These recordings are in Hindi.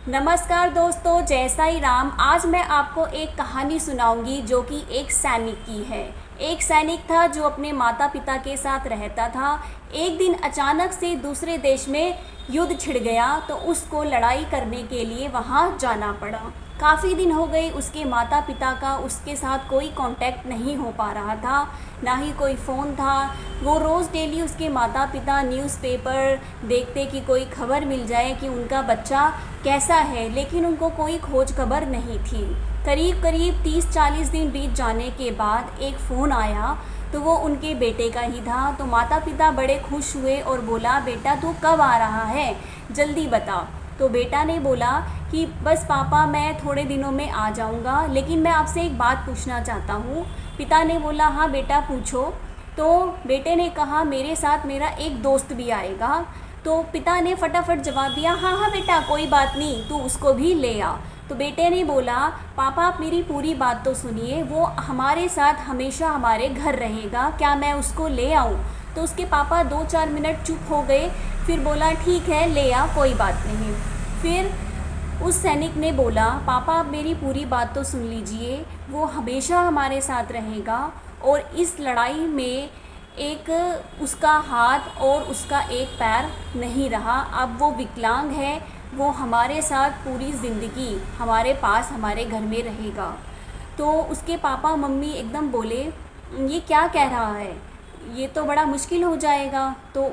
नमस्कार दोस्तों, जय साईं राम। आज मैं आपको एक कहानी सुनाऊंगी जो कि एक सैनिक की है। एक सैनिक था जो अपने माता पिता के साथ रहता था। एक दिन अचानक से दूसरे देश में युद्ध छिड़ गया तो उसको लड़ाई करने के लिए वहाँ जाना पड़ा। काफ़ी दिन हो गए उसके माता पिता का उसके साथ कोई कांटेक्ट नहीं हो पा रहा था, ना ही कोई फ़ोन था। वो रोज़ डेली उसके माता पिता न्यूज़पेपर देखते कि कोई खबर मिल जाए कि उनका बच्चा कैसा है, लेकिन उनको कोई खोज खबर नहीं थी। करीब करीब 30-40 दिन बीत जाने के बाद एक फ़ोन आया तो वो उनके बेटे का ही था। तो माता पिता बड़े खुश हुए और बोला, बेटा तू कब आ रहा है, जल्दी बता। तो बेटा ने बोला कि बस पापा मैं थोड़े दिनों में आ जाऊंगा, लेकिन मैं आपसे एक बात पूछना चाहता हूँ। पिता ने बोला, हाँ बेटा पूछो। तो बेटे ने कहा, मेरे साथ मेरा एक दोस्त भी आएगा। तो पिता ने फटाफट जवाब दिया, हाँ हाँ बेटा कोई बात नहीं, तू उसको भी ले आ। तो बेटे ने बोला, पापा आप मेरी पूरी बात तो सुनिए, वो हमारे साथ हमेशा हमारे घर रहेगा, क्या मैं उसको ले आऊँ? तो उसके पापा 2-4 मिनट चुप हो गए, फिर बोला ठीक है ले आ, कोई बात नहीं। फिर उस सैनिक ने बोला, पापा आप मेरी पूरी बात तो सुन लीजिए, वो हमेशा हमारे साथ रहेगा और इस लड़ाई में एक उसका हाथ और उसका एक पैर नहीं रहा, अब वो विकलांग है, वो हमारे साथ पूरी ज़िंदगी हमारे पास हमारे घर में रहेगा। तो उसके पापा मम्मी एकदम बोले, ये क्या कह रहा है, ये तो बड़ा मुश्किल हो जाएगा। तो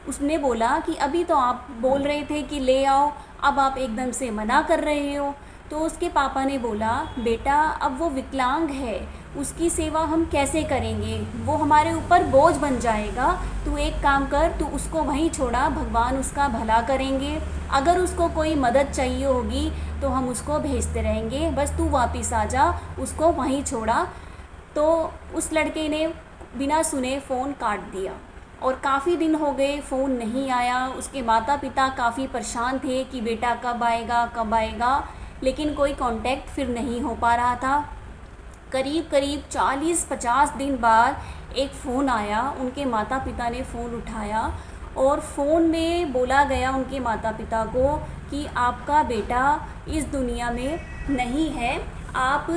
उसने बोला कि अभी तो आप बोल रहे थे कि ले आओ, अब आप एकदम से मना कर रहे हो। तो उसके पापा ने बोला, बेटा अब वो विकलांग है, उसकी सेवा हम कैसे करेंगे, वो हमारे ऊपर बोझ बन जाएगा। तू एक काम कर, तू उसको वहीं छोड़ा, भगवान उसका भला करेंगे, अगर उसको कोई मदद चाहिए होगी तो हम उसको भेजते रहेंगे, बस तू वापस आ जा, उसको वहीं छोड़ा। तो उस लड़के ने बिना सुने फ़ोन काट दिया और काफ़ी दिन हो गए फ़ोन नहीं आया। उसके माता पिता काफ़ी परेशान थे कि बेटा कब आएगा कब आएगा, लेकिन कोई कांटेक्ट फिर नहीं हो पा रहा था। करीब करीब 40-50 दिन बाद एक फ़ोन आया, उनके माता पिता ने फ़ोन उठाया और फ़ोन में बोला गया उनके माता पिता को कि आपका बेटा इस दुनिया में नहीं है, आप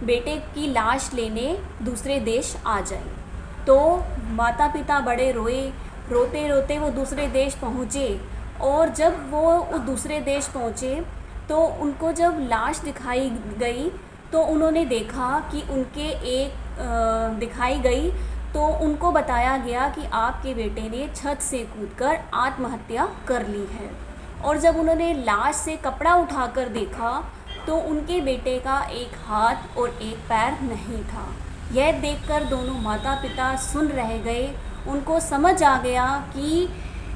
बेटे की लाश लेने दूसरे देश आ जाए। तो माता पिता बड़े रोए, रोते रोते वो दूसरे देश पहुँचे और जब वो उस दूसरे देश पहुँचे तो उनको जब लाश दिखाई गई तो उन्होंने देखा कि उनके दिखाई गई तो उनको बताया गया कि आपके बेटे ने छत से कूदकर आत्महत्या कर ली है। और जब उन्होंने लाश से कपड़ा उठाकर देखा तो उनके बेटे का एक हाथ और एक पैर नहीं था। यह देखकर दोनों माता पिता सुन रह गए। उनको समझ आ गया कि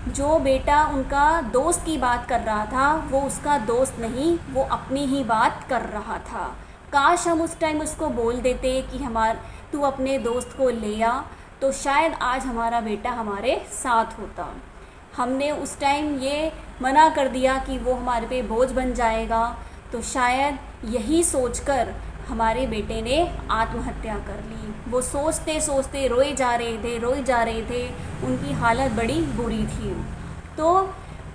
जो बेटा उनका दोस्त की बात कर रहा था वो उसका दोस्त नहीं, वो अपनी ही बात कर रहा था। काश हम उस टाइम उसको बोल देते कि तू अपने दोस्त को ले आ, तो शायद आज हमारा बेटा हमारे साथ होता। हमने उस टाइम ये मना कर दिया कि वो हमारे पे बोझ बन जाएगा, तो शायद यही सोचकर हमारे बेटे ने आत्महत्या कर ली। वो सोचते सोचते रोए जा रहे थे, उनकी हालत बड़ी बुरी थी। तो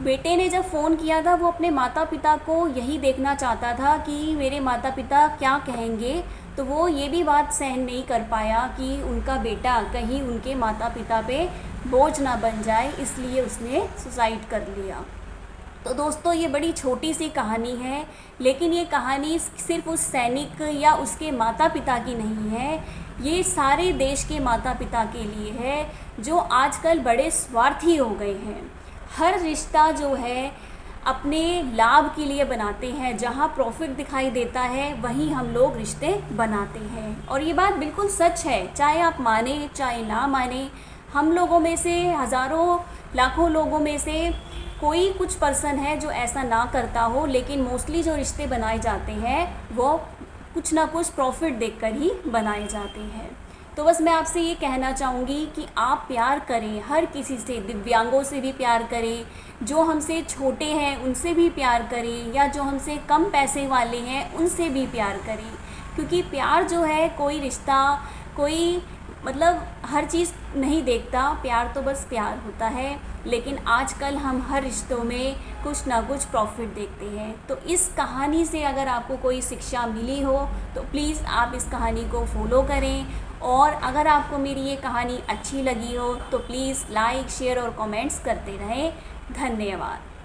बेटे ने जब फ़ोन किया था वो अपने माता पिता को यही देखना चाहता था कि मेरे माता पिता क्या कहेंगे, तो वो ये भी बात सहन नहीं कर पाया कि उनका बेटा कहीं उनके माता पिता पे बोझ ना बन जाए, इसलिए उसने सुसाइड कर लिया। तो दोस्तों ये बड़ी छोटी सी कहानी है, लेकिन ये कहानी सिर्फ उस सैनिक या उसके माता पिता की नहीं है, ये सारे देश के माता पिता के लिए है जो आजकल बड़े स्वार्थी हो गए हैं। हर रिश्ता जो है अपने लाभ के लिए बनाते हैं, जहाँ प्रॉफिट दिखाई देता है वहीं हम लोग रिश्ते बनाते हैं। और ये बात बिल्कुल सच है, चाहे आप माने चाहे ना माने। हम लोगों में से हज़ारों लाखों लोगों में से कोई कुछ पर्सन है जो ऐसा ना करता हो, लेकिन मोस्टली जो रिश्ते बनाए जाते हैं वो कुछ ना कुछ प्रॉफिट देखकर ही बनाए जाते हैं। तो बस मैं आपसे ये कहना चाहूँगी कि आप प्यार करें हर किसी से, दिव्यांगों से भी प्यार करें, जो हमसे छोटे हैं उनसे भी प्यार करें, या जो हमसे कम पैसे वाले हैं उनसे भी प्यार करें। क्योंकि प्यार जो है कोई रिश्ता, कोई मतलब हर चीज़ नहीं देखता, प्यार तो बस प्यार होता है, लेकिन आजकल हम हर रिश्तों में कुछ ना कुछ प्रॉफिट देखते हैं। तो इस कहानी से अगर आपको कोई शिक्षा मिली हो तो प्लीज़ आप इस कहानी को फॉलो करें। और अगर आपको मेरी ये कहानी अच्छी लगी हो तो प्लीज़ लाइक, शेयर और कमेंट्स करते रहें। धन्यवाद।